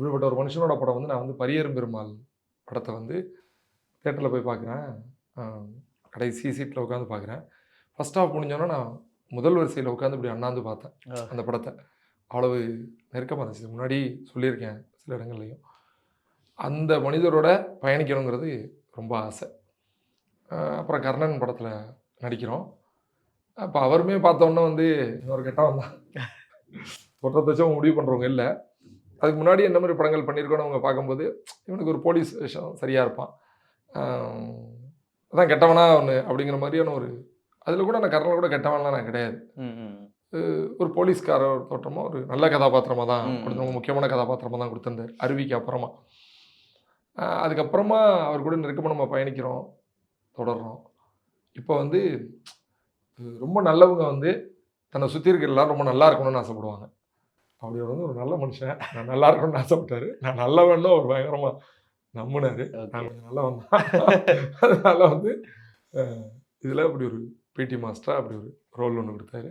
இப்படிப்பட்ட ஒரு மனுஷனோட படம் வந்து நான் வந்து பரியேறும் பெருமாள் படத்தை வந்து தேட்டரில் போய் பார்க்குறேன். அ கடைசி சீட்ல உட்காந்து பார்க்குறேன். ஃபர்ஸ்ட் ஹாஃப் முடிஞ்சோனே நான் முதல் வரிசையில உட்காந்து இப்படி அண்ணாந்து பார்த்தேன் அந்த படத்த. அவ்வளவு நெருக்கமா இருந்துச்சு. முன்னாடி சொல்லியிருக்கேன் சில இடங்கள்லயும். அந்த மனிதரோட பயணிக்கணுங்கிறது ரொம்ப ஆசை. அப்புறம் கர்ணன் படத்தில நடிக்கிறோம். அப்ப அவருமே பார்த்தோன்னே வந்து இன்னொரு கெட்டவன் தான். தோற்றத்த வச்சு அவங்க முடிவு பண்றவங்க இல்ல. அதுக்கு முன்னாடி என்ன மாரி படங்கள் பண்ணியிருக்கோன்னு அவங்க பார்க்கும்போது, இவனுக்கு ஒரு போலீஸ் வேஷம் சரியா இருப்பான். அ அதான் கெட்டவனா ஒண்ணு அப்படிங்கிற மாரியான ஒரு அதில கூட நான் கர்ணன் கூட கெட்டவன்லாம் நான் கிடையாது. ம், ம். ஒரு போலீஸ்கார ஒரு தோற்றமா ஒரு நல்ல கதாபாத்திரமா தான் ம், ம். ரொம்ப முக்கியமான கதாபாத்திரமா தான் குடுத்திருந்தாரு. அருவிக்கு அப்புறமா. அதுக்கப்புறமா அவர் கூட நெருக்கமா நம்ம பயணிக்கிறோம், தொடர்றோம். இப்ப வந்து ரொம்ப நல்லவங்க வந்து தன்னை சுத்தி இருக்கிற எல்லாரும் ரொம்ப நல்லா இருக்கணும்னு ஆசைப்படுவாங்க. அப்படி அவர் வந்து ஒரு நல்ல மனுஷன். நான் நல்லா இருக்கணும்னு ஆசைப்பட்டாரு. நான் நல்லவன்னு அவர் பயங்கரமா நம்புனாரு. நான் ஓகே. கொஞ்சம் நல்லவன் தான். அதனால வந்து அ இதில அப்படி ஒரு பிடி மாஸ்டரா அப்படி ஒரு ரோல் ஒண்ணு குடுத்தாரு.